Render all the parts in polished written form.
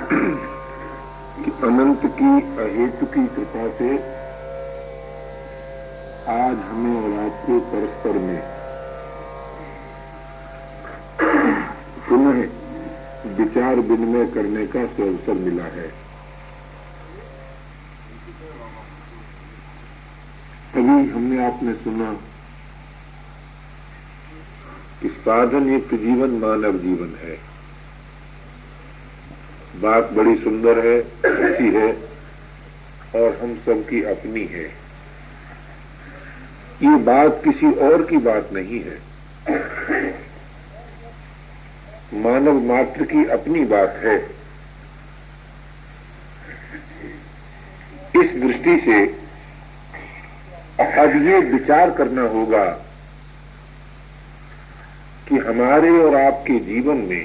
कि अनंत की अहेतु की कृपा से आज हमें और आपको परस्पर में पुनः विचार विनिमय करने का अवसर मिला है। अभी हमने आपने सुना कि साधन युक्त जीवन मानव जीवन है। बात बड़ी सुंदर है, अच्छी है और हम सबकी अपनी है। ये बात किसी और की बात नहीं है, मानव मात्र की अपनी बात है। इस दृष्टि से अब ये विचार करना होगा कि हमारे और आपके जीवन में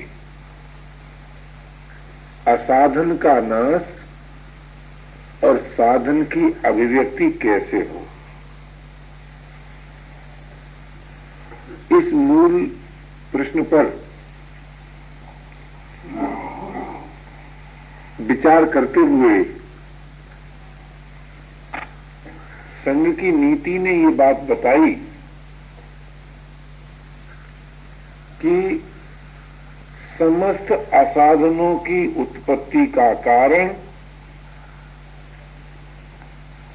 असाधन का नाश और साधन की अभिव्यक्ति कैसे हो। इस मूल प्रश्न पर विचार करते हुए संघ की नीति ने ये बात बताई कि समस्त असाधनों की उत्पत्ति का कारण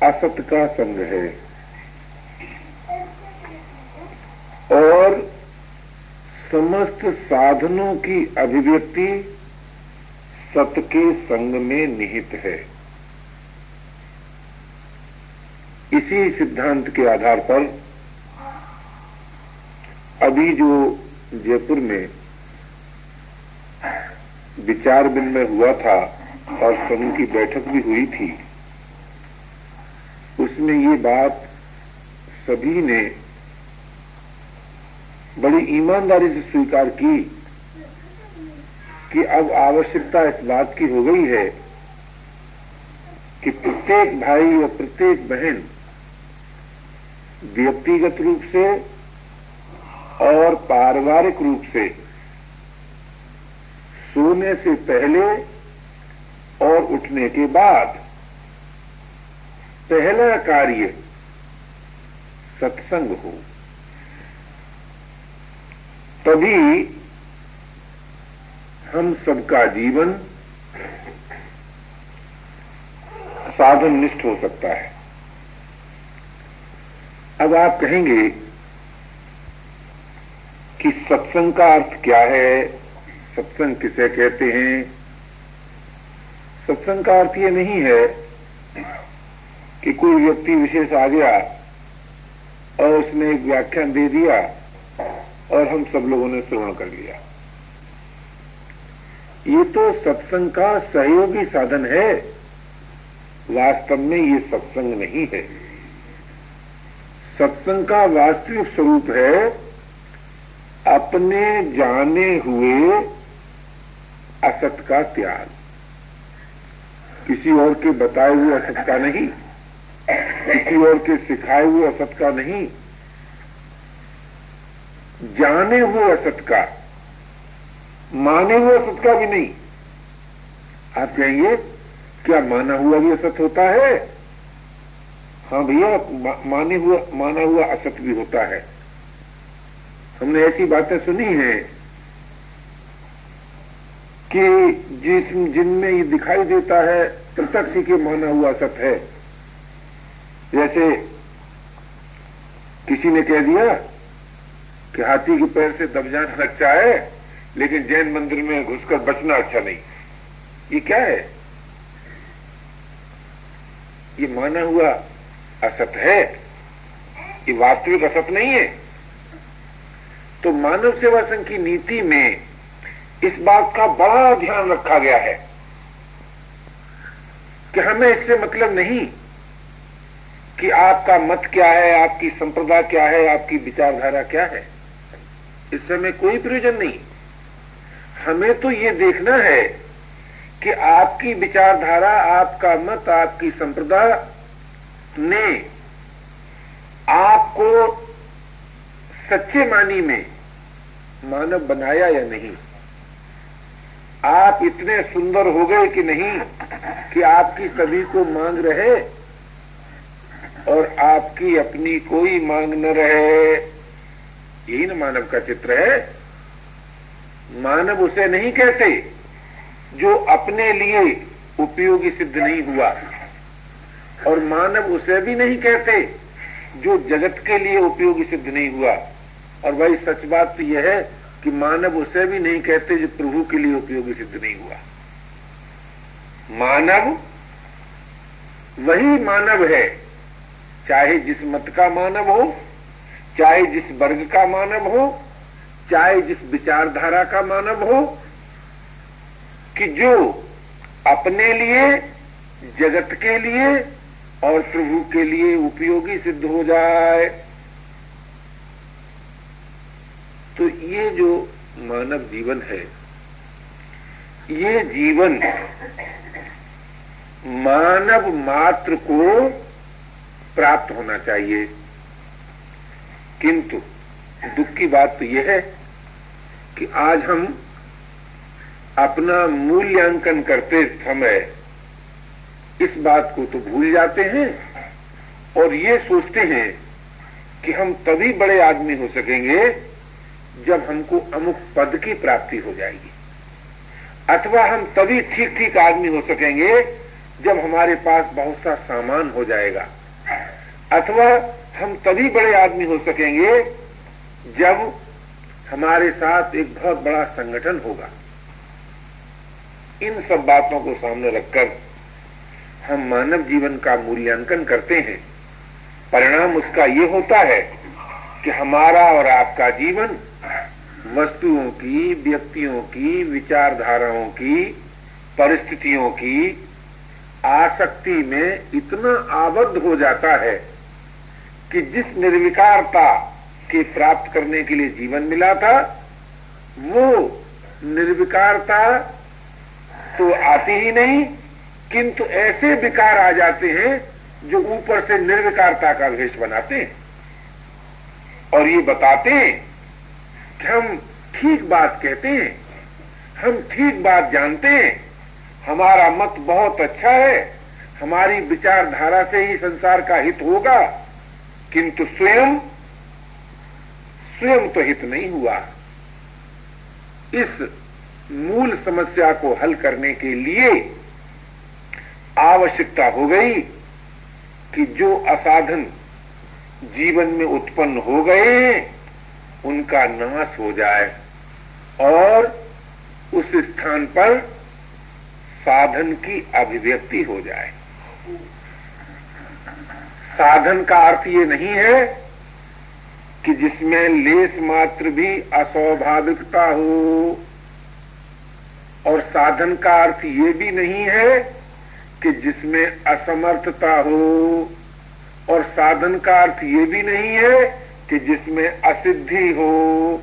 असत का संग है और समस्त साधनों की अभिव्यक्ति सत के संग में निहित है। इसी सिद्धांत के आधार पर अभी जो जयपुर में विचार विनिमय हुआ था और संघ की बैठक भी हुई थी, उसमें ये बात सभी ने बड़ी ईमानदारी से स्वीकार की कि अब आवश्यकता इस बात की हो गई है कि प्रत्येक भाई और प्रत्येक बहन व्यक्तिगत रूप से और पारिवारिक रूप से सोने से पहले और उठने के बाद पहला कार्य सत्संग हो, तभी हम सबका जीवन साधन निष्ठ हो सकता है। अब आप कहेंगे कि सत्संग का अर्थ क्या है, सत्संग किसे कहते हैं। सत्संग का अर्थ ये नहीं है कि कोई व्यक्ति विशेष आ गया और उसने एक व्याख्यान दे दिया और हम सब लोगों ने श्रवण कर लिया। ये तो सत्संग का सहयोगी साधन है, वास्तव में ये सत्संग नहीं है। सत्संग का वास्तविक स्वरूप है अपने जाने हुए असत का त्याग, किसी और के बताए हुए असत का नहीं, किसी और के सिखाए हुए असत का नहीं, जाने हुए असत का, माने हुए असत का भी नहीं। आप कहेंगे क्या माना हुआ भी असत होता है? हाँ भैया, माना हुआ असत भी होता है। हमने ऐसी बातें सुनी हैं कि जिनमें ये दिखाई देता है प्रत्यक्ष के माना हुआ असत है। जैसे किसी ने कह दिया कि हाथी के पैर से दब जाना अच्छा है, लेकिन जैन मंदिर में घुसकर बचना अच्छा नहीं। ये क्या है? ये माना हुआ असत है, ये वास्तविक असत नहीं है। तो मानव सेवा संघ की नीति में इस बात का बड़ा ध्यान रखा गया है कि हमें इससे मतलब नहीं कि आपका मत क्या है, आपकी संप्रदाय क्या है, आपकी विचारधारा क्या है। इससे हमें कोई प्रयोजन नहीं। हमें तो ये देखना है कि आपकी विचारधारा, आपका मत, आपकी संप्रदाय ने आपको सच्चे मानी में मानव बनाया या नहीं। आप इतने सुंदर हो गए कि नहीं कि आपकी सभी को मांग रहे और आपकी अपनी कोई मांग न रहे। यही ना मानव का चित्र है। मानव उसे नहीं कहते जो अपने लिए उपयोगी सिद्ध नहीं हुआ, और मानव उसे भी नहीं कहते जो जगत के लिए उपयोगी सिद्ध नहीं हुआ। और भाई सच बात तो यह है कि मानव उसे भी नहीं कहते जो प्रभु के लिए उपयोगी सिद्ध नहीं हुआ। मानव वही मानव है, चाहे जिस मत का मानव हो, चाहे जिस वर्ग का मानव हो, चाहे जिस विचारधारा का मानव हो, कि जो अपने लिए, जगत के लिए और प्रभु के लिए उपयोगी सिद्ध हो जाए। तो ये जो मानव जीवन है, ये जीवन मानव मात्र को प्राप्त होना चाहिए। किंतु दुख की बात तो यह है कि आज हम अपना मूल्यांकन करते समय इस बात को तो भूल जाते हैं और ये सोचते हैं कि हम तभी बड़े आदमी हो सकेंगे जब हमको अमुक पद की प्राप्ति हो जाएगी, अथवा हम तभी ठीक ठीक आदमी हो सकेंगे जब हमारे पास बहुत सा सामान हो जाएगा, अथवा हम तभी बड़े आदमी हो सकेंगे जब हमारे साथ एक बहुत बड़ा संगठन होगा। इन सब बातों को सामने रखकर हम मानव जीवन का मूल्यांकन करते हैं। परिणाम उसका ये होता है कि हमारा और आपका जीवन वस्तुओं की, व्यक्तियों की, विचारधाराओं की, परिस्थितियों की आसक्ति में इतना आबद्ध हो जाता है कि जिस निर्विकारता के प्राप्त करने के लिए जीवन मिला था, वो निर्विकारता तो आती ही नहीं, किंतु ऐसे विकार आ जाते हैं जो ऊपर से निर्विकारता का भेष बनाते हैं और ये बताते हैं कि हम ठीक बात कहते हैं, हम ठीक बात जानते हैं, हमारा मत बहुत अच्छा है, हमारी विचारधारा से ही संसार का हित होगा, किंतु स्वयं तो हित नहीं हुआ। इस मूल समस्या को हल करने के लिए आवश्यकता हो गई कि जो असाधन जीवन में उत्पन्न हो गए हैं उनका नाश हो जाए और उस स्थान पर साधन की अभिव्यक्ति हो जाए। साधन का अर्थ ये नहीं है कि जिसमें लेस मात्र भी अस्वाभाविकता हो, और साधन का अर्थ ये भी नहीं है कि जिसमें असमर्थता हो, और साधन का अर्थ ये भी नहीं है कि जिसमें असिद्धि हो।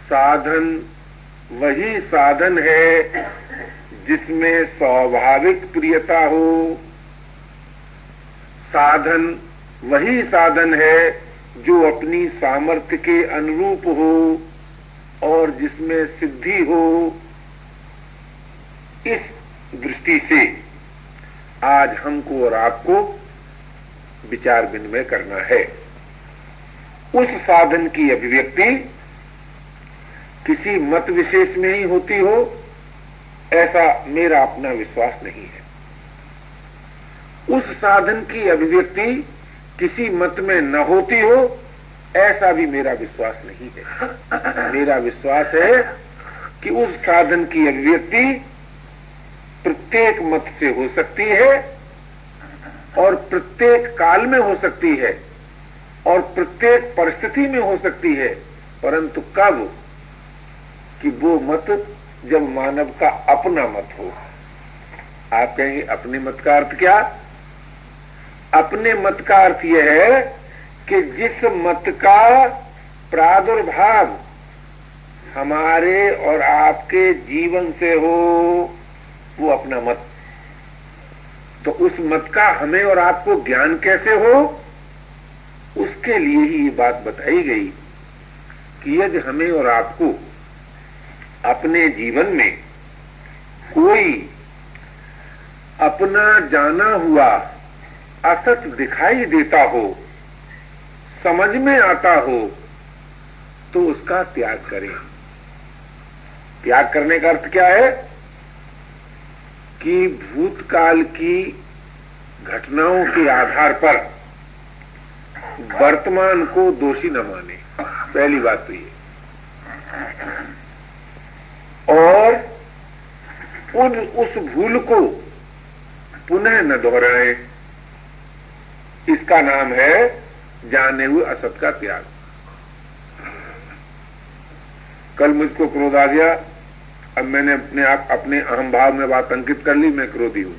साधन वही साधन है जिसमें स्वाभाविक प्रियता हो, साधन वही साधन है जो अपनी सामर्थ्य के अनुरूप हो और जिसमें सिद्धि हो। इस दृष्टि से आज हमको और आपको विचार विनिमय करना है। उस साधन की अभिव्यक्ति किसी मत विशेष में ही होती हो ऐसा मेरा अपना विश्वास नहीं है। उस साधन की अभिव्यक्ति किसी मत में न होती हो ऐसा भी मेरा विश्वास नहीं है। मेरा विश्वास है कि उस साधन की अभिव्यक्ति प्रत्येक मत से हो सकती है और प्रत्येक काल में हो सकती है और प्रत्येक परिस्थिति में हो सकती है, परंतु कब कि वो मत जब मानव का अपना मत हो। आप कहेंगे अपने मत का अर्थ क्या? अपने मत का अर्थ यह है कि जिस मत का प्रादुर्भाव हमारे और आपके जीवन से हो वो अपना मत। तो उस मत का हमें और आपको ज्ञान कैसे हो, उसके लिए ही ये बात बताई गई कि यदि हमें और आपको अपने जीवन में कोई अपना जाना हुआ असत दिखाई देता हो, समझ में आता हो, तो उसका त्याग करें। त्याग करने का अर्थ क्या है कि भूतकाल की घटनाओं के आधार पर वर्तमान को दोषी न माने, पहली बात तो ये। और उस भूल को पुनः न दोहराएं, इसका नाम है जाने हुए असत का त्याग। कल मुझको क्रोध आ गया, अब मैंने अपने अहम भाव में बात अंकित कर ली, मैं क्रोधी हूं।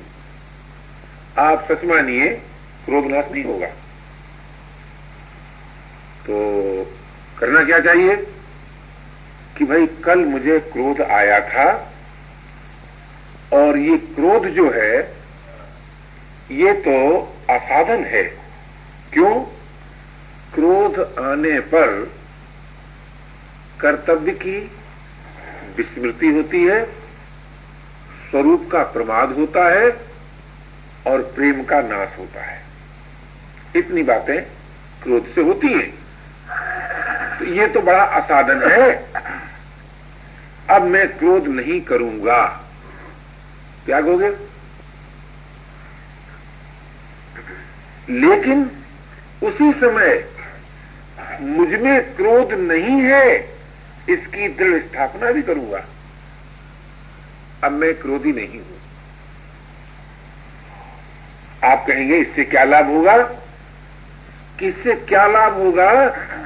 आप सच मानिए क्रोध नाश नहीं होगा। तो करना क्या चाहिए कि भाई कल मुझे क्रोध आया था और ये क्रोध जो है ये तो असाधन है। क्यों? क्रोध आने पर कर्तव्य की विस्मृति होती है, स्वरूप का प्रमाद होता है और प्रेम का नाश होता है। इतनी बातें क्रोध से होती हैं। तो ये तो बड़ा असाधन है। अब मैं क्रोध नहीं करूंगा, त्यागोगे? लेकिन उसी समय मुझ में क्रोध नहीं है इसकी दृढ़ स्थापना भी करूंगा। अब मैं क्रोधी नहीं हूं। आप कहेंगे इससे क्या लाभ होगा? कि इससे क्या लाभ होगा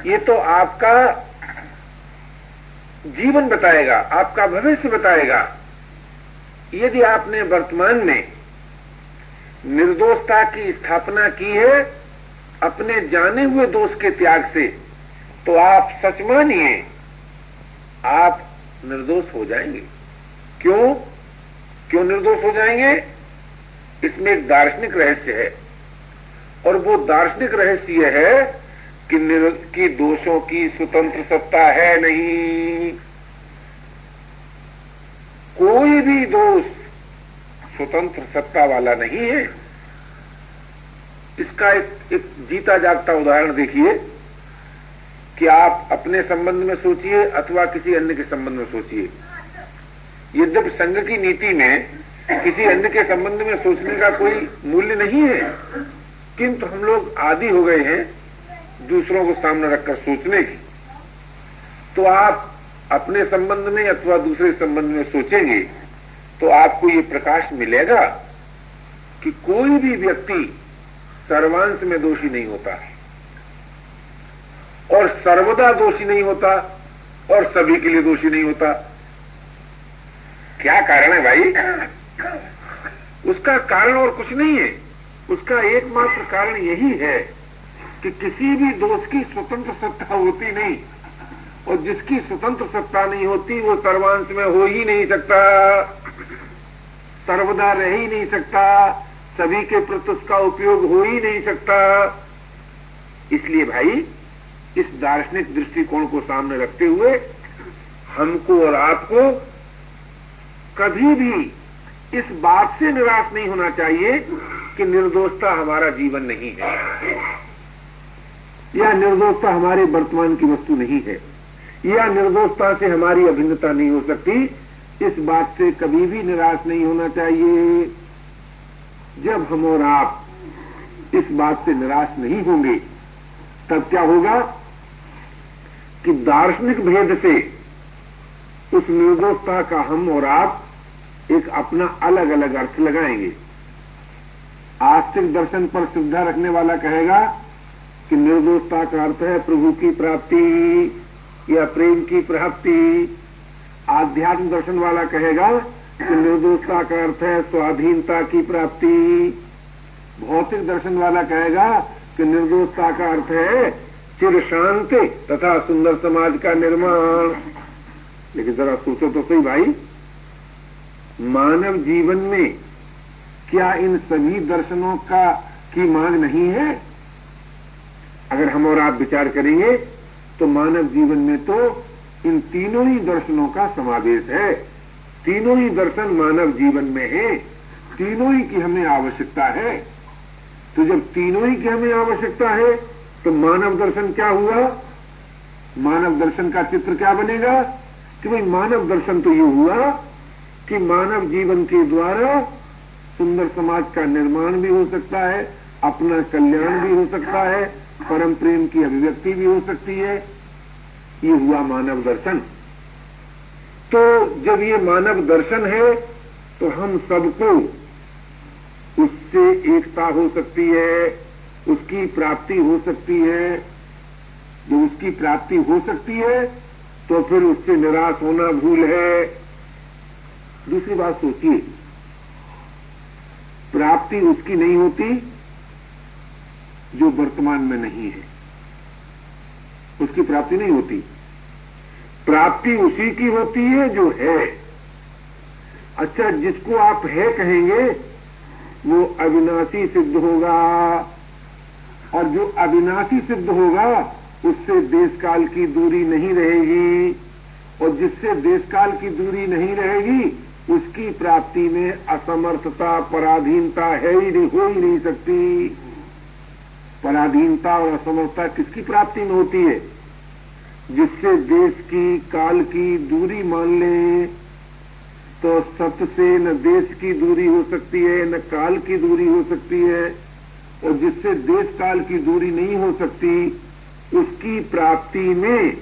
ये तो आपका जीवन बताएगा, आपका भविष्य बताएगा। यदि आपने वर्तमान में निर्दोषता की स्थापना की है अपने जाने हुए दोष के त्याग से, तो आप सच मानिए आप निर्दोष हो जाएंगे। क्यों निर्दोष हो जाएंगे? इसमें एक दार्शनिक रहस्य है, और वो दार्शनिक रहस्य है कि दोषों की स्वतंत्र सत्ता है नहीं। कोई भी दोष स्वतंत्र सत्ता वाला नहीं है। इसका एक जीता जागता उदाहरण देखिए कि आप अपने संबंध में सोचिए अथवा किसी अन्य के संबंध में सोचिए। यद्यपि संघ की नीति में किसी अन्य के संबंध में सोचने का कोई मूल्य नहीं है, किंतु हम लोग आदी हो गए हैं दूसरों को सामने रखकर सोचने की। तो आप अपने संबंध में अथवा दूसरे संबंध में सोचेंगे तो आपको ये प्रकाश मिलेगा कि कोई भी व्यक्ति सर्वांश में दोषी नहीं होता और सर्वदा दोषी नहीं होता और सभी के लिए दोषी नहीं होता। क्या कारण है भाई? उसका कारण और कुछ नहीं है। उसका एकमात्र कारण यही है कि किसी भी दोष की स्वतंत्र सत्ता होती नहीं, और जिसकी स्वतंत्र सत्ता नहीं होती वो सर्वांश में हो ही नहीं सकता, सर्वदा रह ही नहीं सकता, सभी के प्रति उसका उपयोग हो ही नहीं सकता। इसलिए भाई इस दार्शनिक दृष्टिकोण को सामने रखते हुए हमको और आपको कभी भी इस बात से निराश नहीं होना चाहिए कि निर्दोषता हमारा जीवन नहीं है या निर्दोषता हमारे वर्तमान की वस्तु नहीं है या निर्दोषता से हमारी अभिन्नता नहीं हो सकती। इस बात से कभी भी निराश नहीं होना चाहिए। जब हम और आप इस बात से निराश नहीं होंगे तब क्या होगा कि दार्शनिक भेद से उस निर्दोषता का हम और आप एक अपना अलग अलग अर्थ लगाएंगे। आस्तिक दर्शन पर श्रद्धा रखने वाला कहेगा कि निर्दोषता का अर्थ है प्रभु की प्राप्ति या प्रेम की प्राप्ति। आध्यात्म दर्शन वाला कहेगा कि निर्दोषता का अर्थ है स्वाधीनता की प्राप्ति। भौतिक दर्शन वाला कहेगा कि निर्दोषता का अर्थ है चिर शांति तथा सुंदर समाज का निर्माण। लेकिन जरा सोचो तो सही भाई, मानव जीवन में क्या इन सभी दर्शनों की मांग नहीं है? अगर हम और आप विचार करेंगे तो मानव जीवन में तो इन तीनों ही दर्शनों का समावेश है। तीनों ही दर्शन मानव जीवन में है, तीनों ही की हमें आवश्यकता है। तो जब तीनों ही की हमें आवश्यकता है तो मानव दर्शन क्या हुआ? मानव दर्शन का चित्र क्या बनेगा कि भाई मानव दर्शन तो ये हुआ कि मानव जीवन के द्वारा सुंदर समाज का निर्माण भी हो सकता है, अपना कल्याण भी हो सकता है, परम प्रेम की अभिव्यक्ति भी हो सकती है। ये हुआ मानव दर्शन। तो जब ये मानव दर्शन है तो हम सबको उससे एकता हो सकती है, उसकी प्राप्ति हो सकती है। जब उसकी प्राप्ति हो सकती है तो फिर उससे निराश होना भूल है। दूसरी बात सोचिए, प्राप्ति उसकी नहीं होती जो वर्तमान में नहीं है, उसकी प्राप्ति नहीं होती। प्राप्ति उसी की होती है जो है। अच्छा, जिसको आप है कहेंगे वो अविनाशी सिद्ध होगा, और जो अविनाशी सिद्ध होगा उससे देश काल की दूरी नहीं रहेगी, और जिससे देश काल की दूरी नहीं रहेगी उसकी प्राप्ति में असमर्थता, पराधीनता है ही नहीं, हो ही नहीं सकती। पराधीनता और असमर्थता किसकी प्राप्ति में होती है? जिससे देश की, काल की दूरी मान ले, तो सत्य से न देश की दूरी हो सकती है, न काल की दूरी हो सकती है। और जिससे देश काल की दूरी नहीं हो सकती, उसकी प्राप्ति में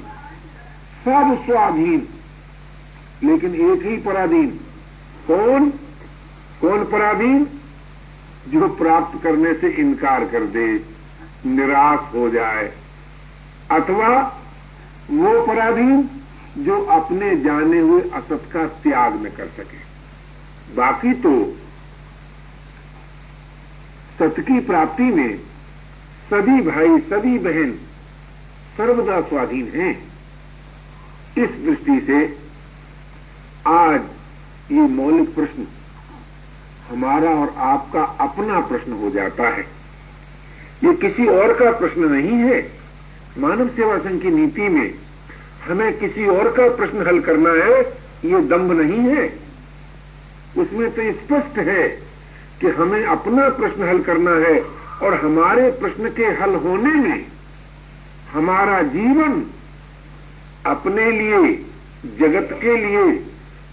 सब स्वाधीन, लेकिन एक ही पराधीन। कौन? कौन पराधीन? जो प्राप्त करने से इनकार कर दे, निराश हो जाए, अथवा वो पराधीन जो अपने जाने हुए असत का त्याग न कर सके। बाकी तो सत्य की प्राप्ति में सभी भाई, सभी बहन सर्वदा स्वाधीन हैं। इस दृष्टि से आज ये मौलिक प्रश्न हमारा और आपका अपना प्रश्न हो जाता है। ये किसी और का प्रश्न नहीं है। मानव सेवा संघ की नीति में हमें किसी और का प्रश्न हल करना है, ये दंभ नहीं है। उसमें तो स्पष्ट है कि हमें अपना प्रश्न हल करना है, और हमारे प्रश्न के हल होने में हमारा जीवन अपने लिए, जगत के लिए,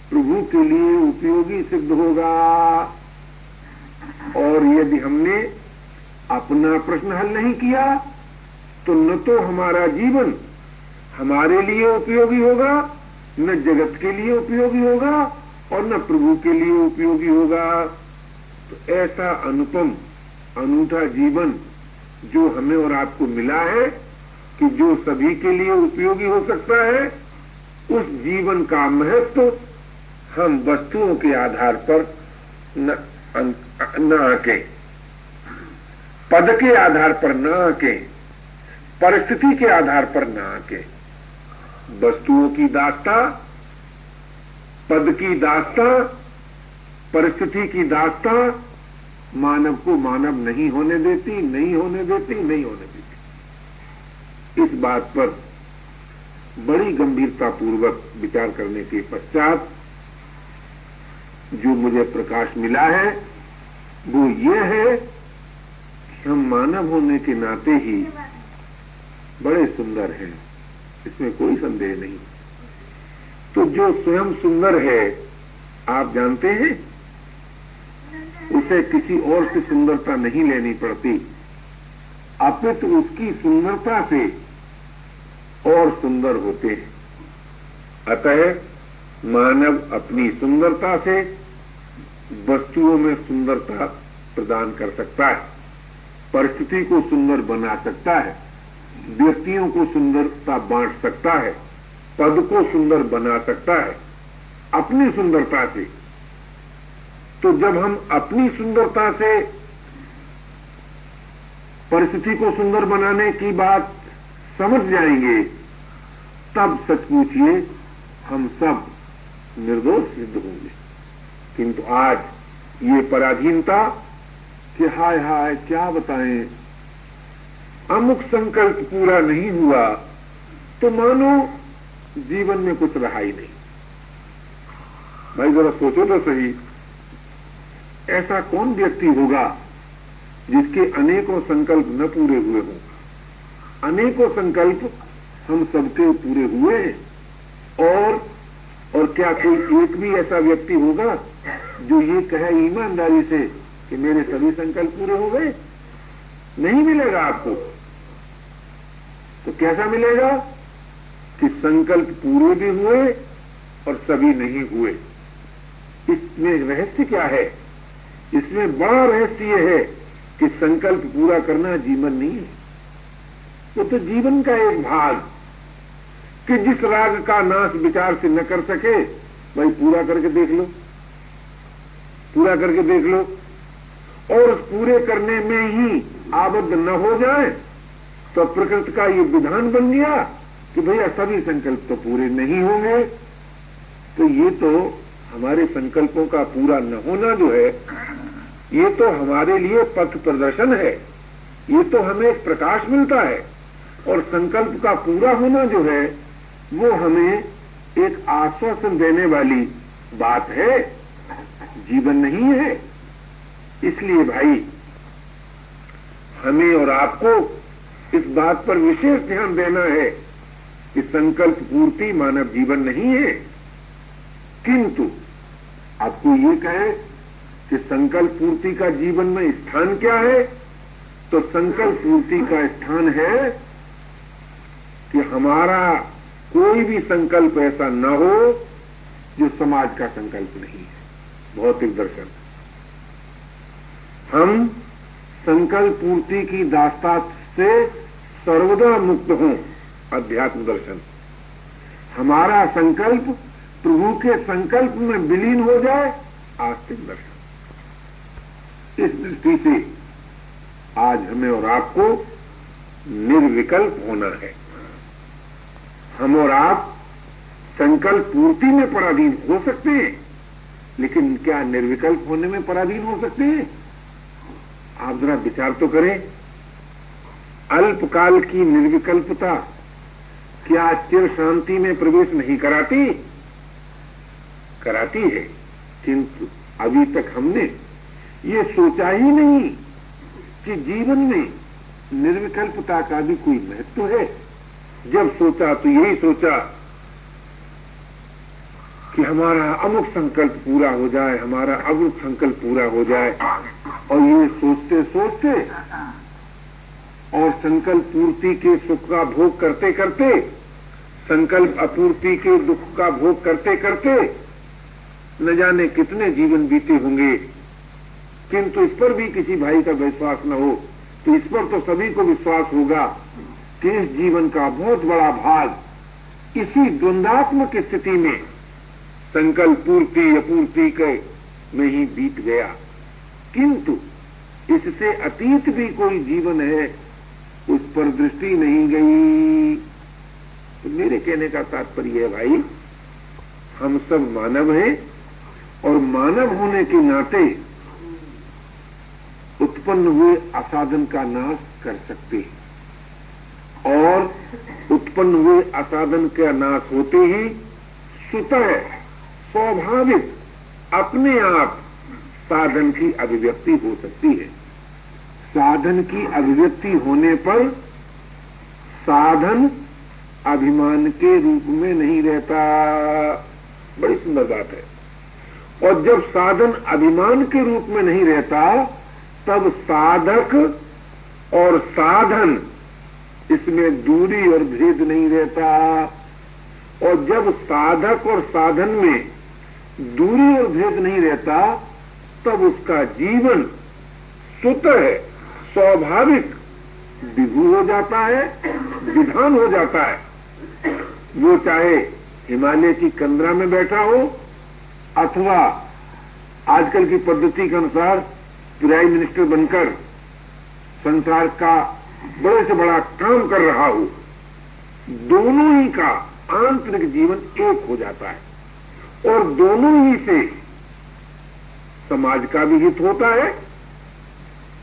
प्रभु के लिए उपयोगी सिद्ध होगा। और यदि हमने अपना प्रश्न हल नहीं किया तो न तो हमारा जीवन हमारे लिए उपयोगी होगा, न जगत के लिए उपयोगी होगा, और न प्रभु के लिए उपयोगी होगा। तो ऐसा अनुपम, अनूठा जीवन जो हमें और आपको मिला है कि जो सभी के लिए उपयोगी हो सकता है, उस जीवन का महत्व हम वस्तुओं के आधार पर न आके, पद के आधार पर न आके, परिस्थिति के आधार पर न आके, वस्तुओं की दास्ता, पद की दास्ता, परिस्थिति की दास्ता मानव को मानव नहीं होने देती, नहीं होने देती, नहीं होने देती। इस बात पर बड़ी गंभीरता पूर्वक विचार करने के पश्चात जो मुझे प्रकाश मिला है वो ये है कि हम मानव होने के नाते ही बड़े सुंदर हैं, इसमें कोई संदेह नहीं। तो जो स्वयं सुंदर है, आप जानते हैं, उसे किसी और से सुंदरता नहीं लेनी पड़ती, अपितु उसकी सुंदरता से और सुंदर होते हैं। अतः मानव अपनी सुंदरता से वस्तुओं में सुंदरता प्रदान कर सकता है, परिस्थिति को सुंदर बना सकता है, व्यक्तियों को सुंदरता बांट सकता है, पद को सुंदर बना सकता है अपनी सुंदरता से। तो जब हम अपनी सुंदरता से परिस्थिति को सुंदर बनाने की बात समझ जाएंगे, तब सच पूछिए हम सब निर्दोष सिद्ध होंगे। किंतु आज ये पराधीनता कि हाय हाय क्या बताएं, अमुक संकल्प पूरा नहीं हुआ तो मानो जीवन में कुछ रहा ही नहीं। भाई जरा सोचो तो सही, ऐसा कौन व्यक्ति होगा जिसके अनेकों संकल्प न पूरे हुए हों? अनेकों संकल्प हम सबके पूरे हुए हैं। और क्या कोई एक भी ऐसा व्यक्ति होगा जो ये कहे ईमानदारी से कि मेरे सभी संकल्प पूरे हो गए? नहीं मिलेगा आपको। तो कैसा मिलेगा कि संकल्प पूरे भी हुए और सभी नहीं हुए। इसमें रहस्य क्या है? इसमें बड़ा रहस्य यह है कि संकल्प पूरा करना जीवन नहीं है। वो तो जीवन का एक भाग कि जिस राग का नाश विचार से न कर सके, भाई पूरा करके देख लो, पूरा करके देख लो। और उस पूरे करने में ही आबद्ध न हो जाए तो प्रकृति का ये विधान बन गया कि भैया सभी संकल्प तो पूरे नहीं होंगे। तो ये तो हमारे संकल्पों का पूरा न होना जो है, ये तो हमारे लिए पथ प्रदर्शन है, ये तो हमें एक प्रकाश मिलता है। और संकल्प का पूरा होना जो है वो हमें एक आश्वासन देने वाली बात है, जीवन नहीं है। इसलिए भाई हमें और आपको इस बात पर विशेष ध्यान देना है कि संकल्प पूर्ति मानव जीवन नहीं है। किंतु आपको ये कहे कि संकल्प पूर्ति का जीवन में स्थान क्या है, तो संकल्प पूर्ति का स्थान है कि हमारा कोई भी संकल्प ऐसा न हो जो समाज का संकल्प नहीं है। भौतिक दर्शन, हम संकल्प पूर्ति की दास्ता से सर्वदा मुक्त हों। अध्यात्म दर्शन, हमारा संकल्प प्रभु के संकल्प में विलीन हो जाए। आस्तिक दर्शन। इस दृष्टि से आज हमें और आपको निर्विकल्प होना है। हम और आप संकल्प पूर्ति में पराधीन हो सकते हैं, लेकिन क्या निर्विकल्प होने में पराधीन हो सकते हैं? आप जरा विचार तो करें। अल्पकाल की निर्विकल्पता क्या चिर शांति में प्रवेश नहीं कराती? कराती है। किंतु अभी तक हमने ये सोचा ही नहीं कि जीवन में निर्विकल्पता का भी कोई महत्व है। जब सोचा तो यही सोचा कि हमारा अमुक संकल्प पूरा हो जाए, हमारा अमुक संकल्प पूरा हो जाए। और ये सोचते सोचते और संकल्प पूर्ति के सुख का भोग करते करते, संकल्प अपूर्ति के दुख का भोग करते करते न जाने कितने जीवन बीते होंगे। किंतु इस पर भी किसी भाई का विश्वास न हो तो इस पर तो सभी को विश्वास होगा कि इस जीवन का बहुत बड़ा भाग इसी द्वंद्वात्मक स्थिति में संकल्प पूर्ति अपूर्ति के में ही बीत गया। किंतु इससे अतीत भी कोई जीवन है, उस पर दृष्टि नहीं गई। तो मेरे कहने का तात्पर्य है भाई, हम सब मानव हैं और मानव होने के नाते उत्पन्न हुए असाधन का नाश कर सकते हैं। और उत्पन्न हुए असाधन का नाश होते ही स्वतः स्वाभाविक अपने आप साधन की अभिव्यक्ति हो सकती है। साधन की अभिव्यक्ति होने पर साधन अभिमान के रूप में नहीं रहता। बड़ी सुंदर बात है। और जब साधन अभिमान के रूप में नहीं रहता तब साधक और साधन इसमें दूरी और भेद नहीं रहता। और जब साधक और साधन में दूरी और भेद नहीं रहता तब उसका जीवन स्वतः स्वाभाविक विभू हो जाता है, विधान हो जाता है। वो चाहे हिमालय की कंदरा में बैठा हो अथवा आजकल की पद्धति के अनुसार प्राइम मिनिस्टर बनकर संसार का बड़े से बड़ा काम कर रहा हो, दोनों ही का आंतरिक जीवन एक हो जाता है और दोनों ही से समाज का भी हित होता है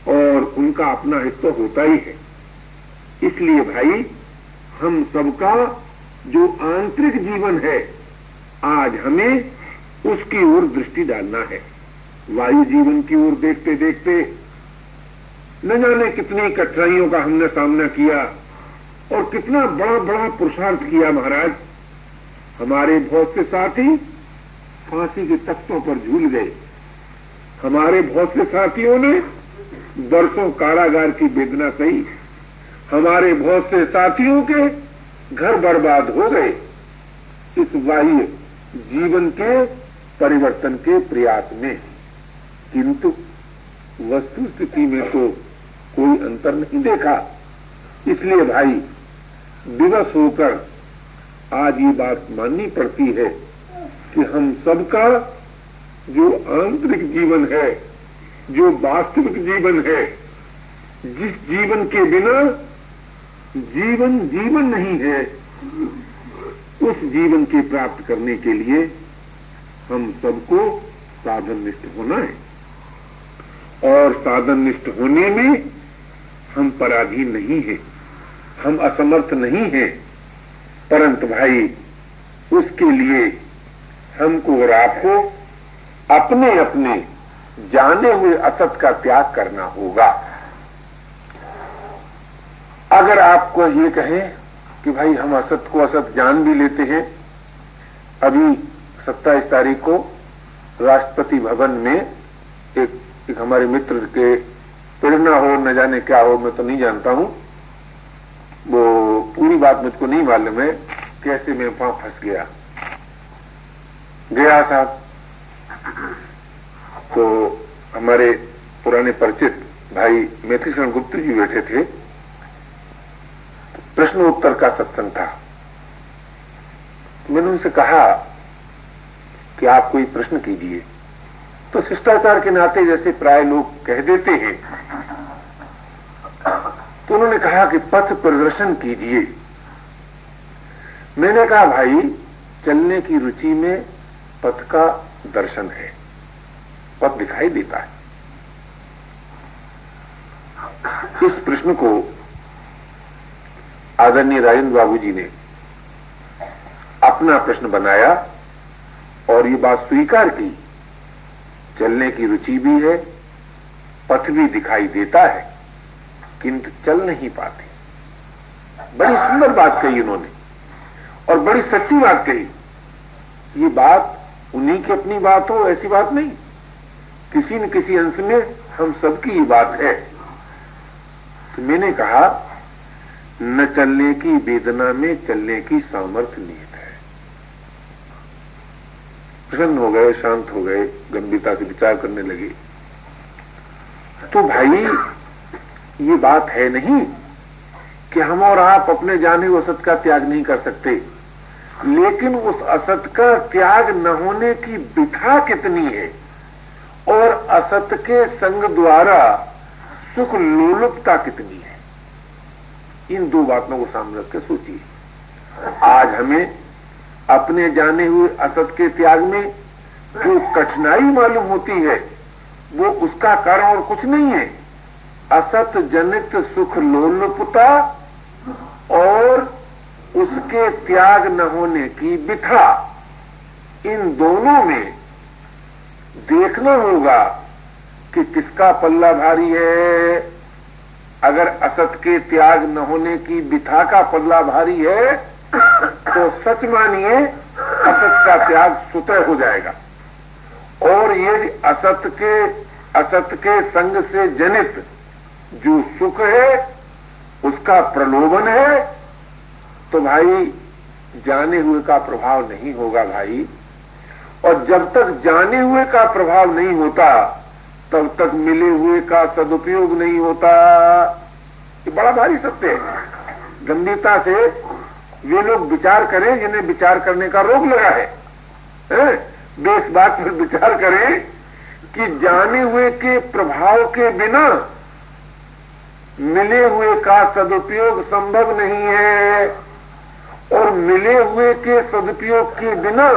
और उनका अपना हित तो होता ही है। इसलिए भाई हम सबका जो आंतरिक जीवन है, आज हमें उसकी ओर दृष्टि डालना है। वायु जीवन की ओर देखते देखते न जाने कितनी कठिनाइयों का हमने सामना किया और कितना बड़ा बड़ा पुरुषार्थ किया महाराज। हमारे बहुत से साथी फांसी के तख्तों पर झूल गए। हमारे बहुत से साथियों ने वर्षों कारागार की वेदना सही। हमारे बहुत से साथियों के घर बर्बाद हो गए इस बाह्य जीवन के परिवर्तन के प्रयास में। किंतु वस्तु स्थिति में तो कोई अंतर नहीं देखा। इसलिए भाई विवश होकर आज ये बात माननी पड़ती है कि हम सबका जो आंतरिक जीवन है, जो वास्तविक जीवन है, जिस जीवन के बिना जीवन जीवन नहीं है, उस जीवन के प्राप्त करने के लिए हम सबको साधननिष्ठ होना है। और साधननिष्ठ होने में हम पराधीन नहीं हैं, हम असमर्थ नहीं हैं, परंतु भाई उसके लिए हमको और आपको अपने अपने जाने हुए असत का त्याग करना होगा। अगर आपको ये कहें कि भाई हम असत को असत जान भी लेते हैं, अभी 27 तारीख को राष्ट्रपति भवन में एक हमारे मित्र के प्रेरणा हो न जाने क्या हो, मैं तो नहीं जानता हूं, वो पूरी बात मुझको नहीं मालूम है कैसे मैं वहां फंस गया साहब। तो हमारे पुराने परिचित भाई मैथिलीशरण गुप्त जी बैठे थे, प्रश्न उत्तर का सत्संग था। मैंने उनसे कहा कि आप कोई प्रश्न कीजिए, तो शिष्टाचार के नाते जैसे प्राय लोग कह देते हैं, तो उन्होंने कहा कि पथ प्रदर्शन कीजिए। मैंने कहा भाई चलने की रुचि में पथ का दर्शन है, पथ दिखाई देता है। इस प्रश्न को आदरणीय राजेंद्र बाबू जी ने अपना प्रश्न बनाया और ये बात स्वीकार की, चलने की रुचि भी है, पथ भी दिखाई देता है, किंतु चल नहीं पाते। बड़ी सुंदर बात कही उन्होंने और बड़ी सच्ची बात कही। ये बात उन्हीं की अपनी बात हो ऐसी बात नहीं, किसी न किसी अंश में हम सबकी ये बात है। तो मैंने कहा न चलने की वेदना में चलने की सामर्थ्य निहित है। प्रसन्न हो गए, शांत हो गए, गंभीरता से विचार करने लगे। तो भाई ये बात है नहीं कि हम और आप अपने जाने हुए असत का त्याग नहीं कर सकते, लेकिन उस असत का त्याग न होने की बिथा कितनी है और असत के संग द्वारा सुख लोलुपता कितनी है। इन दो बातों को सामने रख के सोचिए। आज हमें अपने जाने हुए असत के त्याग में जो कठिनाई मालूम होती है वो उसका कारण और कुछ नहीं है, असत जनित सुख लोलुपता और उसके त्याग न होने की बिथा। इन दोनों में देखना होगा कि किसका पल्ला भारी है। अगर असत के त्याग न होने की बिथा का पल्ला भारी है तो सच मानिए असत का त्याग स्वतः हो जाएगा। और यदि असत के संग से जनित जो सुख है उसका प्रलोभन है तो भाई जाने हुए का प्रभाव नहीं होगा भाई। और जब तक जाने हुए का प्रभाव नहीं होता तब तक मिले हुए का सदुपयोग नहीं होता। ये बड़ा भारी सत्य है। गंभीरता से वे लोग विचार करें जिन्हें विचार करने का रोग लगा है। वे इस बात पर विचार करें कि जाने हुए के प्रभाव के बिना मिले हुए का सदुपयोग संभव नहीं है और मिले हुए के सदुपयोग के बिना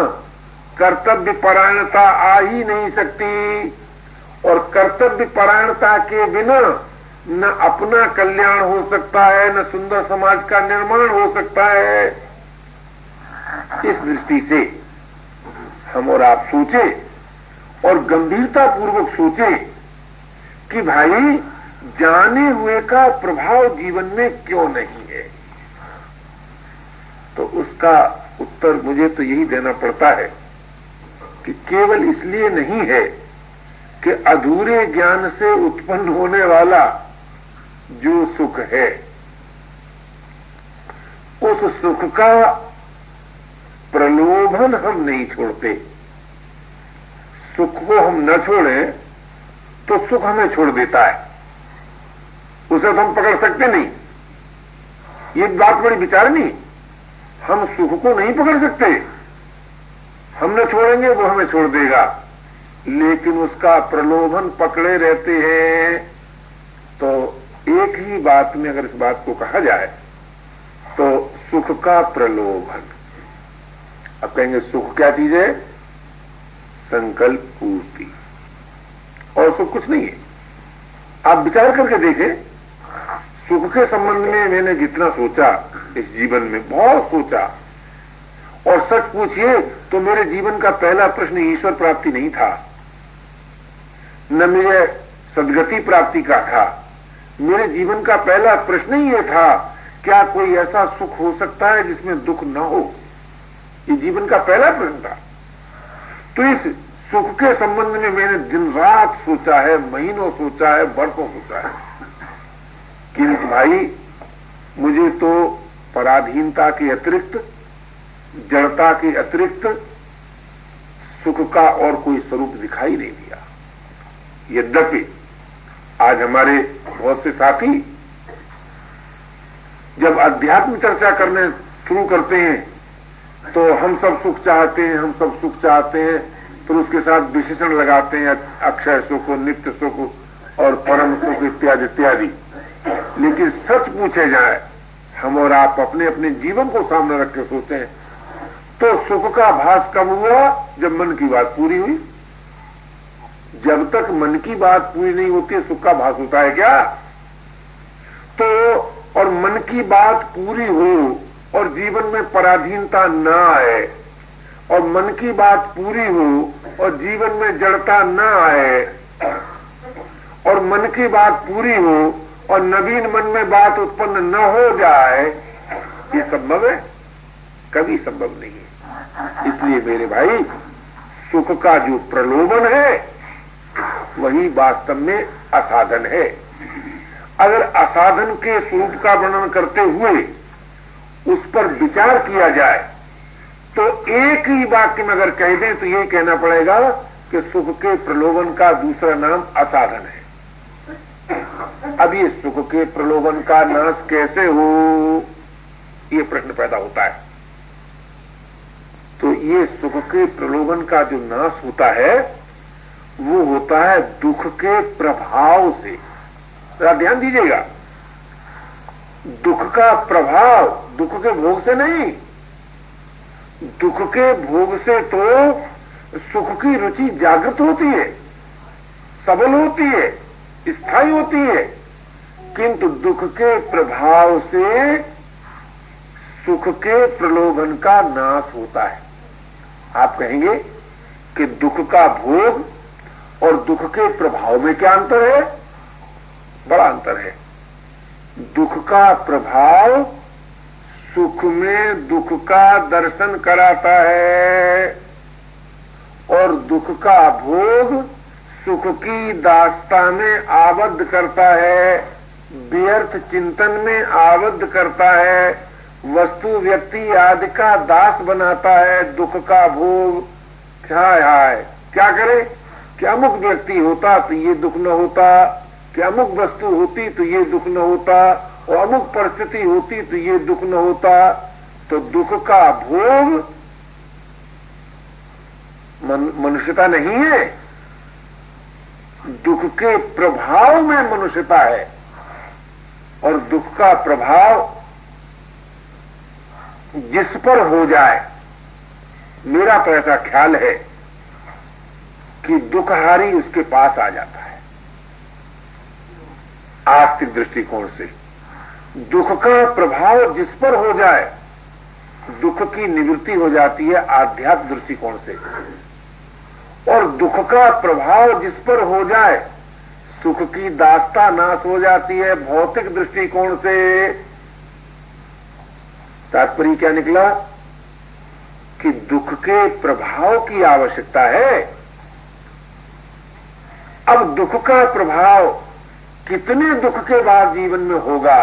कर्तव्य परायणता आ ही नहीं सकती और कर्तव्य परायणता के बिना न अपना कल्याण हो सकता है, न सुंदर समाज का निर्माण हो सकता है। इस दृष्टि से हम और आप सोचे और गंभीरता पूर्वक सोचे कि भाई जाने हुए का प्रभाव जीवन में क्यों नहीं है, तो उसका उत्तर मुझे तो यही देना पड़ता है कि केवल इसलिए नहीं है कि अधूरे ज्ञान से उत्पन्न होने वाला जो सुख है उस सुख का प्रलोभन हम नहीं छोड़ते। सुख को हम न छोड़ें तो सुख हमें छोड़ देता है, उसे तो हम पकड़ सकते नहीं। ये बात बड़ी विचारनी, हम सुख को नहीं पकड़ सकते, हम न छोड़ेंगे वो हमें छोड़ देगा, लेकिन उसका प्रलोभन पकड़े रहते हैं। तो एक ही बात में अगर इस बात को कहा जाए तो सुख का प्रलोभन। अब कहेंगे सुख क्या चीज है? संकल्प पूर्ति, और सुख कुछ नहीं है। आप विचार करके देखें, सुख के संबंध में मैंने जितना सोचा इस जीवन में, बहुत सोचा, और सच पूछिए तो मेरे जीवन का पहला प्रश्न ईश्वर प्राप्ति नहीं था, न मेरे सदगति प्राप्ति का था। मेरे जीवन का पहला प्रश्न ही यह था, क्या कोई ऐसा सुख हो सकता है जिसमें दुख न हो? ये जीवन का पहला प्रश्न था। तो इस सुख के संबंध में मैंने दिन रात सोचा है, महीनों सोचा है, बरसों सोचा है, किंतु भाई मुझे तो पराधीनता के अतिरिक्त, जड़ता के अतिरिक्त सुख का और कोई स्वरूप दिखाई नहीं दिया। यद्यपि आज हमारे बहुत से साथी जब अध्यात्म चर्चा करने शुरू करते हैं तो हम सब सुख चाहते हैं, हम सब सुख चाहते हैं, फिर उसके साथ विशेषण लगाते हैं, अक्षय सुख, नित्य सुख और परम सुख इत्यादि इत्यादि। लेकिन सच पूछे जाए, हम और आप अपने अपने जीवन को सामने रख के सोचते हैं तो सुख का भास कब हुआ? जब मन की बात पूरी हुई। जब तक मन की बात पूरी नहीं होती सुख का भास होता है क्या? तो और मन की बात पूरी हो और जीवन में पराधीनता न आए, और मन की बात पूरी हो और जीवन में जड़ता न आए, और मन की बात पूरी हो और नवीन मन में बात उत्पन्न न हो जाए, ये संभव है? कभी संभव नहीं है। इसलिए मेरे भाई, सुख का जो प्रलोभन है वही वास्तव में असाधन है। अगर असाधन के स्वरूप का वर्णन करते हुए उस पर विचार किया जाए तो एक ही वाक्य में अगर कह दें तो यही कहना पड़ेगा कि सुख के प्रलोभन का दूसरा नाम असाधन है। अब ये सुख के प्रलोभन का नाश कैसे हो, ये प्रश्न पैदा होता है। तो ये सुख के प्रलोभन का जो नाश होता है वो होता है दुख के प्रभाव से। जरा ध्यान दीजिएगा, दुख का प्रभाव दुख के भोग से नहीं, दुख के भोग से तो सुख की रुचि जागृत होती है, सबल होती है, स्थायी होती है, किंतु दुख के प्रभाव से सुख के प्रलोभन का नाश होता है। आप कहेंगे कि दुख का भोग और दुख के प्रभाव में क्या अंतर है? बड़ा अंतर है। दुख का प्रभाव सुख में दुख का दर्शन कराता है और दुख का भोग सुख की दास्ता में आबद्ध करता है, व्यर्थ चिंतन में आबद्ध करता है, वस्तु व्यक्ति आदि का दास बनाता है। दुख का भोग क्या करे कि अमुक व्यक्ति होता तो ये दुख न होता, कि अमुक वस्तु होती तो ये दुख न होता, और अमुक परिस्थिति होती तो ये दुख न होता। तो दुख का भोग मनुष्यता नहीं है, दुख के प्रभाव में मनुष्यता है। और दुख का प्रभाव जिस पर हो जाए, मेरा तो ऐसा ख्याल है कि दुखहारी उसके पास आ जाता है। आस्तिक दृष्टिकोण से दुख का प्रभाव जिस पर हो जाए दुख की निवृत्ति हो जाती है आध्यात्म दृष्टिकोण से, और दुख का प्रभाव जिस पर हो जाए सुख की दास्ता नाश हो जाती है भौतिक दृष्टिकोण से। तात्पर्य क्या निकला कि दुख के प्रभाव की आवश्यकता है। अब दुख का प्रभाव कितने दुख के बाद जीवन में होगा,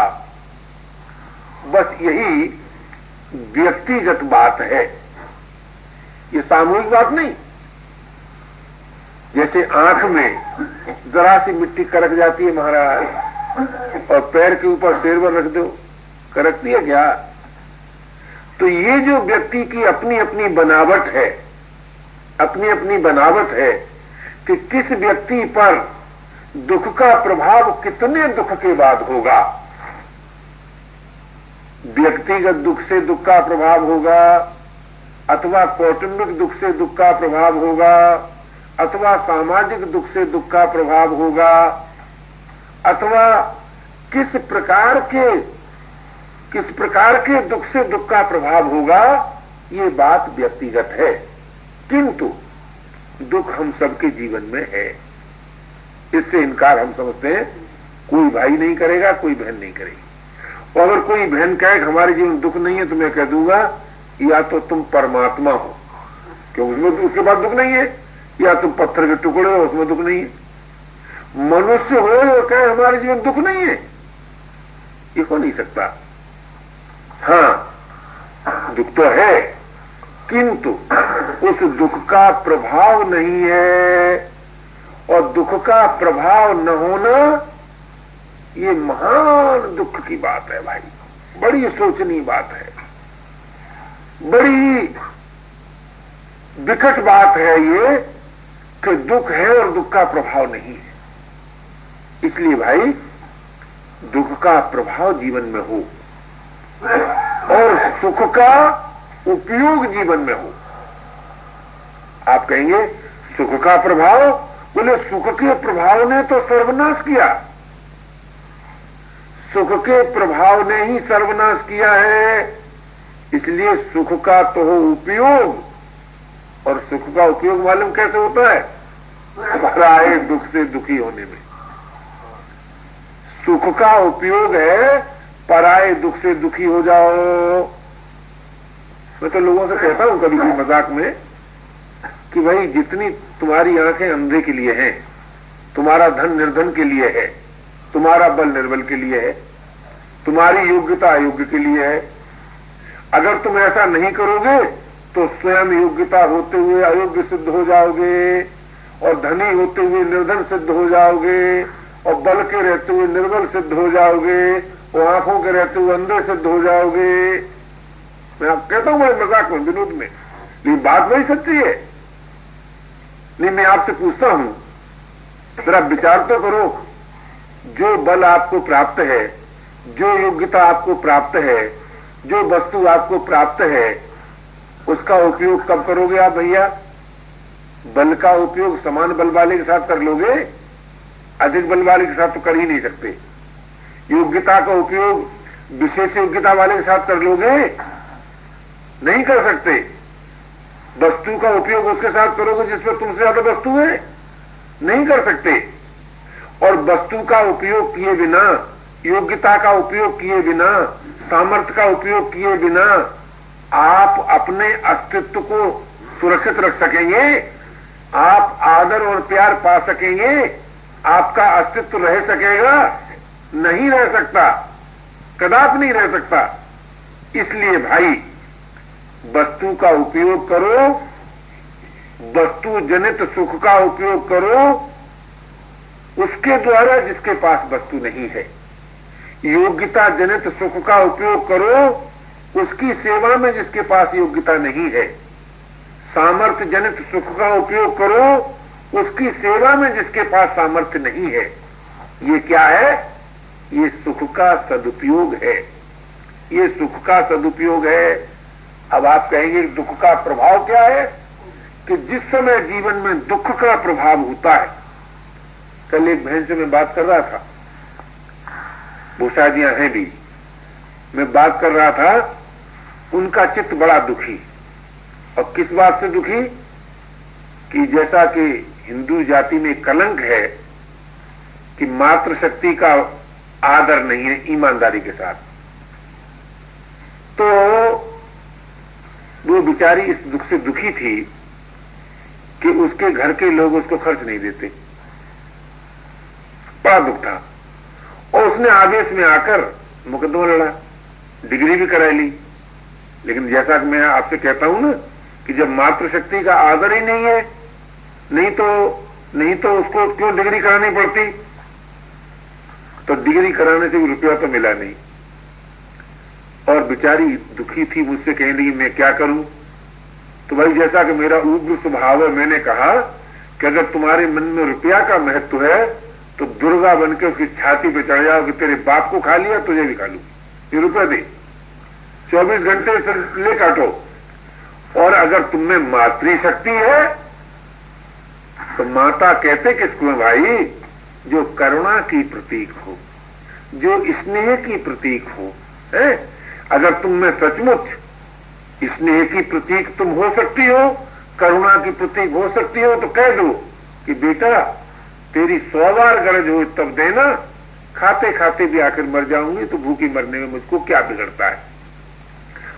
बस यही व्यक्तिगत बात है, ये सामूहिक बात नहीं। जैसे आंख में जरा सी मिट्टी करक जाती है महाराज, और पैर के ऊपर शेरवर रख दो, करकती है क्या? तो ये जो व्यक्ति की अपनी अपनी बनावट है, अपनी अपनी बनावट है कि किस व्यक्ति पर दुख का प्रभाव कितने दुख के बाद होगा। व्यक्तिगत दुख से दुख का प्रभाव होगा, अथवा कौटुंबिक दुख से दुख का प्रभाव होगा, अथवा सामाजिक दुख से दुख का प्रभाव होगा, अथवा किस प्रकार के दुख से दुख का प्रभाव होगा, ये बात व्यक्तिगत है। किंतु दुख हम सबके जीवन में है, इससे इनकार हम समझते हैं कोई भाई नहीं करेगा, कोई बहन नहीं करेगी। और अगर कोई बहन कहे हमारे जीवन में दुख नहीं है तो मैं कह दूंगा या तो तुम परमात्मा हो, क्यों उसमें उसके बाद दुख नहीं है, या तुम पत्थर के टुकड़े हो, उसमें दुख नहीं है। मनुष्य हो और कहे हमारे जीवन दुख नहीं है, ये हो नहीं सकता। हाँ, दुख तो है, किंतु उस दुख का प्रभाव नहीं है, और दुख का प्रभाव न होना ये महान दुख की बात है भाई, बड़ी सोचनीय बात है, बड़ी विकट बात है ये कि दुख है और दुख का प्रभाव नहीं है। इसलिए भाई दुख का प्रभाव जीवन में हो और सुख का उपयोग जीवन में हो। आप कहेंगे सुख का प्रभाव, बोले सुख के प्रभाव ने तो सर्वनाश किया, सुख के प्रभाव ने ही सर्वनाश किया है। इसलिए सुख का तो हो उपयोग, और सुख का उपयोग मालूम कैसे होता है? पराये दुख से दुखी होने में। सुख का उपयोग है पराये दुख से दुखी हो जाओ। मैं तो लोगों से कहता हूं कभी कभी मजाक में कि भाई जितनी तुम्हारी आंखें अंधे के लिए हैं, तुम्हारा धन निर्धन के लिए है, तुम्हारा बल निर्बल के लिए है, तुम्हारी योग्यता अयोग्य के लिए है। अगर तुम ऐसा नहीं करोगे तो स्वयं योग्यता होते हुए अयोग्य सिद्ध हो जाओगे, और धनी होते हुए निर्धन सिद्ध हो जाओगे, और बल के रहते हुए निर्बल सिद्ध हो जाओगे, और आंखों के रहते हुए अंधे सिद्ध हो जाओगे। मैं आप कहता हूं मैं मजाक में, विनोद में, लेकिन बात वही सच्ची है। नहीं, मैं आपसे पूछता हूं, जरा विचार तो करो, जो बल आपको प्राप्त है, जो योग्यता आपको प्राप्त है, जो वस्तु आपको प्राप्त है, उसका उपयोग कब करोगे आप भैया? बल का उपयोग समान बल वाले के साथ कर लोगे, अधिक बल वाले के साथ तो कर ही नहीं सकते। योग्यता का उपयोग विशेष योग्यता वाले के साथ कर लोगे, नहीं कर सकते। वस्तु का उपयोग उसके साथ करोगे जिसमें तुमसे ज्यादा वस्तु है, नहीं कर सकते। और वस्तु का उपयोग किए बिना, योग्यता का उपयोग किए बिना, सामर्थ्य का उपयोग किए बिना आप अपने अस्तित्व को सुरक्षित रख सकेंगे? आप आदर और प्यार पा सकेंगे? आपका अस्तित्व रह सकेगा? नहीं रह सकता, कदापि नहीं रह सकता। इसलिए भाई वस्तु का उपयोग करो, वस्तु जनित सुख का उपयोग करो उसके द्वारा जिसके पास वस्तु नहीं है। योग्यता जनित सुख का उपयोग करो उसकी सेवा में जिसके पास योग्यता नहीं है। सामर्थ्य जनित सुख का उपयोग करो उसकी सेवा में जिसके पास सामर्थ्य नहीं है। ये क्या है? ये सुख का सदुपयोग है, ये सुख का सदुपयोग है। अब आप कहेंगे दुख का प्रभाव क्या है? कि जिस समय जीवन में दुख का प्रभाव होता है, कल एक बहन से मैं बात कर रहा था, वो शादियां हैं भी, मैं बात कर रहा था उनका चित्त बड़ा दुखी। और किस बात से दुखी? कि जैसा कि हिंदू जाति में कलंक है कि मातृशक्ति का आदर नहीं है ईमानदारी के साथ, तो वो बेचारी इस दुख से दुखी थी कि उसके घर के लोग उसको खर्च नहीं देते। बड़ा दुख था और उसने आवेश में आकर मुकदमा लड़ा, डिग्री भी कराई ली। लेकिन जैसा कि मैं आपसे कहता हूं ना कि जब मातृशक्ति का आदर ही नहीं है, नहीं तो उसको क्यों डिग्री करानी पड़ती? तो डिग्री कराने से भी रुपया तो मिला नहीं और बेचारी दुखी थी। मुझसे कहने लगी मैं क्या करूं? तो भाई जैसा कि मेरा उग्र स्वभाव है, मैंने कहा कि अगर तुम्हारे मन में रुपया का महत्व है तो दुर्गा बनकर उसकी छाती पे चढ़ जाओ कि तेरे बाप को खा लिया तुझे भी खा लूं, ये रुपया दे, 24 घंटे से ले काटो। और अगर तुम में मातृशक्ति है तो माता कहते किसको है भाई? जो करुणा की प्रतीक हो, जो स्नेह की प्रतीक हो, है? अगर तुम में सचमुच स्नेह की प्रतीक तुम हो सकती हो, करुणा की प्रतीक हो सकती हो, तो कह दो कि बेटा तेरी 100 बार गरज हो तब देना, खाते खाते भी आखिर मर जाऊंगी तो भूखी मरने में मुझको क्या बिगड़ता है।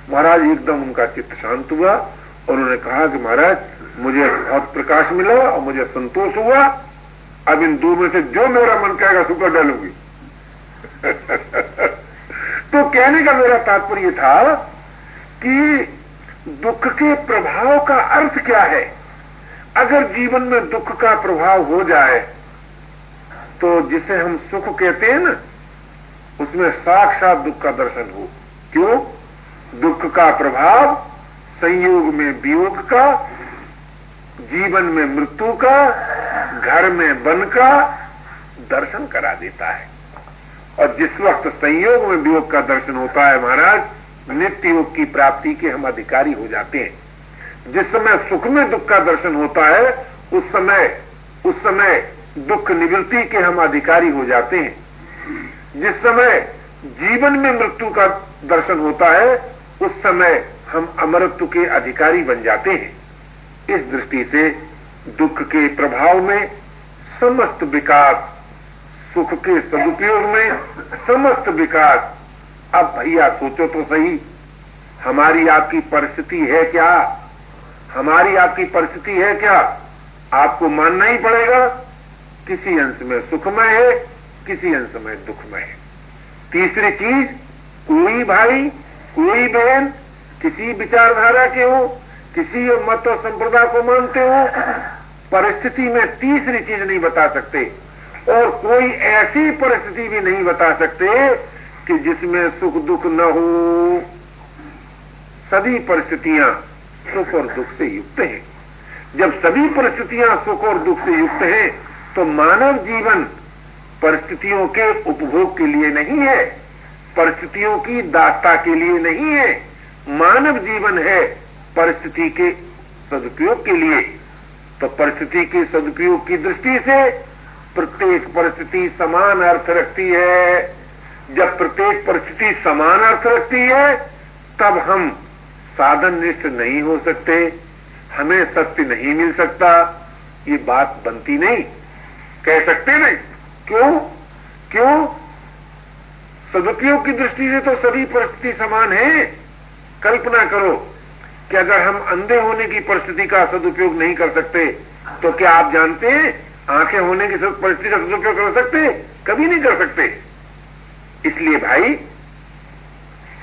महाराज एकदम उनका चित्त शांत हुआ और उन्होंने कहा कि महाराज मुझे बहुत प्रकाश मिला और मुझे संतोष हुआ, अब इन दो में से जो मेरा मन कहेगा सो कर डालूंगी। तो कहने का मेरा तात्पर्य था कि दुख के प्रभाव का अर्थ क्या है। अगर जीवन में दुख का प्रभाव हो जाए तो जिसे हम सुख कहते हैं ना, उसमें साक्षात दुख का दर्शन हो। क्यों? दुख का प्रभाव संयोग में वियोग का, जीवन में मृत्यु का, घर में वन का दर्शन करा देता है। और जिस वक्त संयोग में वियोग का दर्शन होता है महाराज, नित्य योग की प्राप्ति के हम अधिकारी हो जाते हैं। जिस समय सुख में दुख का दर्शन होता है उस समय दुख निवृत्ति के हम अधिकारी हो जाते हैं। जिस समय जीवन में मृत्यु का दर्शन होता है उस समय हम अमरत्व के अधिकारी बन जाते हैं। इस दृष्टि से दुख के प्रभाव में समस्त विकास, सुख के सदुपयोग में समस्त विकास। अब भैया सोचो तो सही, हमारी आपकी परिस्थिति है क्या? हमारी आपकी परिस्थिति है क्या? आपको मानना ही पड़ेगा किसी अंश में सुखमय है, किसी अंश में दुखमय है। तीसरी चीज, कोई भाई कोई बहन किसी विचारधारा के हो, किसी मत और संप्रदाय को मानते हो, परिस्थिति में तीसरी चीज नहीं बता सकते। और कोई ऐसी परिस्थिति भी नहीं बता सकते कि जिसमें सुख दुख न हो। सभी परिस्थितियां सुख और दुख से युक्त हैं। जब सभी परिस्थितियां सुख और दुख से युक्त हैं तो मानव जीवन परिस्थितियों के उपभोग के लिए नहीं है, परिस्थितियों की दास्ता के लिए नहीं है। मानव जीवन है परिस्थिति के सदुपयोग के लिए। तो परिस्थिति के सदुपयोग की दृष्टि से प्रत्येक परिस्थिति समान अर्थ रखती है। जब प्रत्येक परिस्थिति समान अर्थ रखती है तब हम साधन निष्ठ नहीं हो सकते, हमें सत्य नहीं मिल सकता, ये बात बनती नहीं, कह सकते नहीं। क्यों? सदुपयोग की दृष्टि से तो सभी परिस्थिति समान है। कल्पना करो कि अगर हम अंधे होने की परिस्थिति का सदुपयोग नहीं कर सकते तो क्या आप जानते हैं आंखें होने की परिस्थिति का सदुपयोग कर सकते? कभी नहीं कर सकते। इसलिए भाई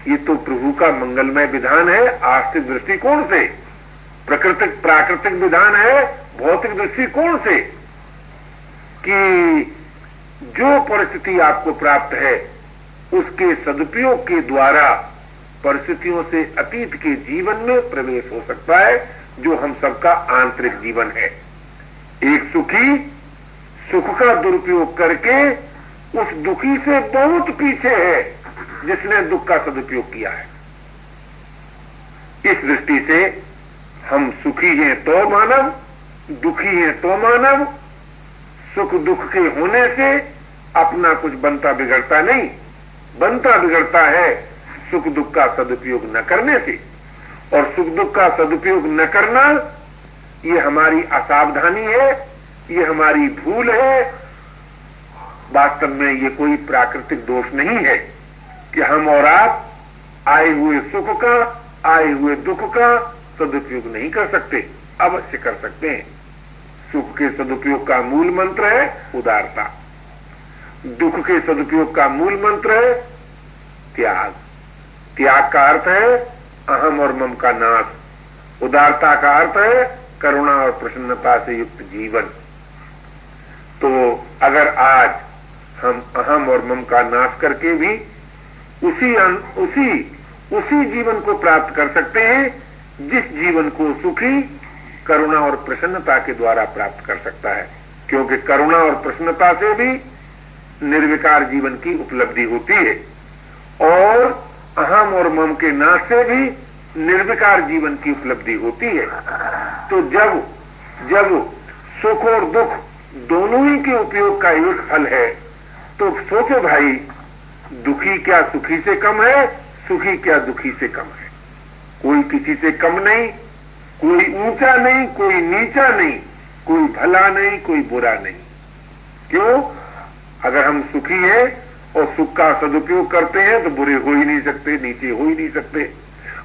ये तो प्रभु का मंगलमय विधान है आस्तिक दृष्टिकोण से, प्राकृतिक विधान है भौतिक दृष्टिकोण से, कि जो परिस्थिति आपको प्राप्त है उसके सदुपयोग के द्वारा परिस्थितियों से अतीत के जीवन में प्रवेश हो सकता है, जो हम सबका आंतरिक जीवन है। एक सुखी सुख का दुरुपयोग करके उस दुखी से बहुत पीछे है जिसने दुख का सदुपयोग किया है। इस दृष्टि से हम सुखी हैं तो मानव, दुखी हैं तो मानव। सुख दुख के होने से अपना कुछ बनता बिगड़ता नहीं, बनता बिगड़ता है सुख दुख का सदुपयोग न करने से, और सुख दुख का सदुपयोग न करना ये हमारी असावधानी है, ये हमारी भूल है। वास्तव में ये कोई प्राकृतिक दोष नहीं है कि हम और आप आए हुए सुख का, आए हुए दुख का सदुपयोग नहीं कर सकते। अवश्य कर सकते हैं। सुख के सदुपयोग का मूल मंत्र है उदारता, दुख के सदुपयोग का मूल मंत्र है त्याग। त्याग का अर्थ है अहम और मम का नाश, उदारता का अर्थ है करुणा और प्रसन्नता से युक्त जीवन। तो अगर आज हम अहम और मम का नाश करके भी उसी जीवन को प्राप्त कर सकते हैं जिस जीवन को सुखी करुणा और प्रसन्नता के द्वारा प्राप्त कर सकता है, क्योंकि करुणा और प्रसन्नता से भी निर्विकार जीवन की उपलब्धि होती है और अहम और मम के नाश से भी निर्विकार जीवन की उपलब्धि होती है। तो जब सुख और दुख दोनों ही के उपयोग का एक फल है, तो सोचो भाई, दुखी क्या सुखी से कम है, सुखी क्या दुखी से कम है? कोई किसी से कम नहीं, कोई ऊंचा नहीं, कोई नीचा नहीं, कोई भला नहीं, कोई बुरा नहीं। क्यों? अगर हम सुखी हैं और सुख का सदुपयोग करते हैं तो बुरे हो ही नहीं सकते, नीचे हो ही नहीं सकते।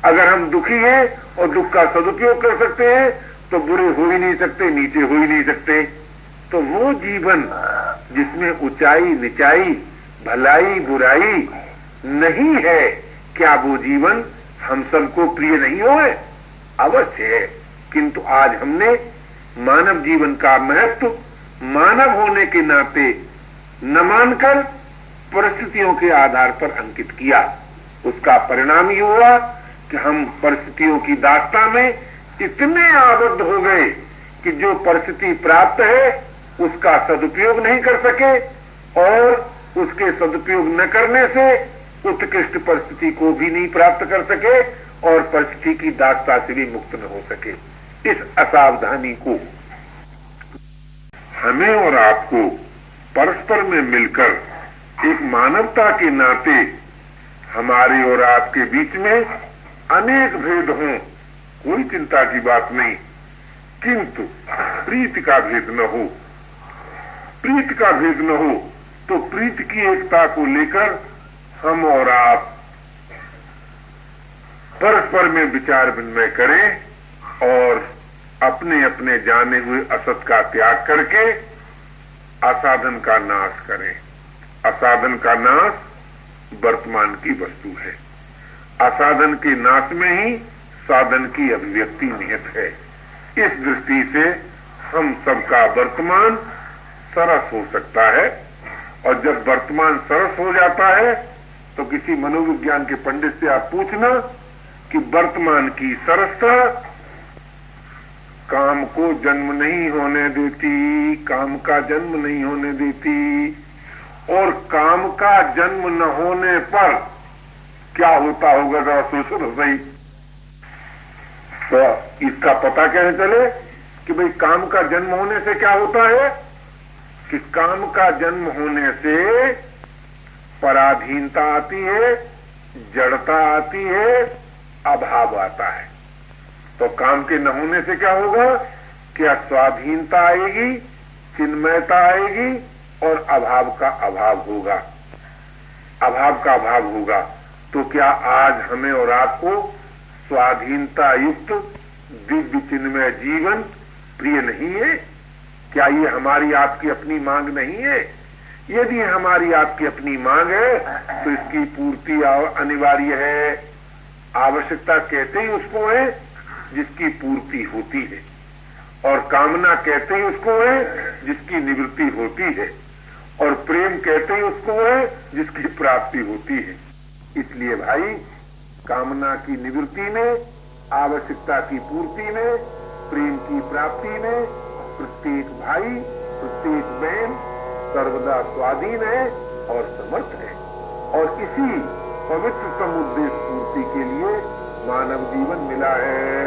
अगर हम दुखी हैं और दुख का सदुपयोग कर सकते हैं तो बुरे हो ही नहीं सकते, नीचे हो ही नहीं सकते। तो वो जीवन जिसमें ऊंचाई नीचाई, भलाई बुराई नहीं है, क्या वो जीवन हम सबको प्रिय नहीं हो? अवश्य है। किंतु आज हमने मानव जीवन का महत्व मानव होने के नाते न मानकर परिस्थितियों के आधार पर अंकित किया। उसका परिणाम ये हुआ कि हम परिस्थितियों की दास्तां में इतने आबद्ध हो गए कि जो परिस्थिति प्राप्त है उसका सदुपयोग नहीं कर सके, और उसके सदुपयोग न करने से उत्कृष्ट परिस्थिति को भी नहीं प्राप्त कर सके और परिस्थिति की दास्ता से भी मुक्त न हो सके। इस असावधानी को हमें और आपको परस्पर में मिलकर एक मानवता के नाते हमारे और आपके बीच में अनेक भेद हों, कोई चिंता की बात नहीं, किंतु प्रीति का भेद न हो। प्रीति का भेद न हो तो प्रीति की एकता को लेकर हम और आप परस्पर में विचार विनिमय करें और अपने अपने जाने हुए असत का त्याग करके असाधन का नाश करें। असाधन का नाश वर्तमान की वस्तु है। असाधन के नाश में ही साधन की अभिव्यक्ति निहित है। इस दृष्टि से हम सबका वर्तमान सरस हो सकता है, और जब वर्तमान सरस हो जाता है तो किसी मनोविज्ञान के पंडित से आप पूछना कि वर्तमान की सरसता काम को जन्म नहीं होने देती, काम का जन्म नहीं होने देती, और काम का जन्म न होने पर क्या होता होगा जरा सोचो तो सही। तो इसका पता कैसे चले कि भाई काम का जन्म होने से क्या होता है? कि काम का जन्म होने से पराधीनता आती है, जड़ता आती है, अभाव आता है। तो काम के न होने से क्या होगा? क्या स्वाधीनता आएगी, चिन्मयता आएगी और अभाव का अभाव होगा। अभाव का अभाव होगा तो क्या आज हमें और आपको स्वाधीनता युक्त दिव्य चिन्मय जीवन प्रिय नहीं है? क्या ये हमारी आपकी अपनी मांग नहीं है? यदि हमारी आपकी अपनी मांग है तो इसकी पूर्ति अनिवार्य है। आवश्यकता कहते ही उसको है जिसकी पूर्ति होती है, और कामना कहते ही उसको है जिसकी निवृत्ति होती है, और प्रेम कहते ही उसको है जिसकी प्राप्ति होती है। इसलिए भाई, कामना की निवृत्ति में, आवश्यकता की पूर्ति में, प्रेम की प्राप्ति में प्रत्येक भाई, प्रत्येक बहन सर्वदा स्वाधीन है और समर्थ है, और इसी पवित्र समुद्देश्य पूर्ति के लिए मानव जीवन मिला है।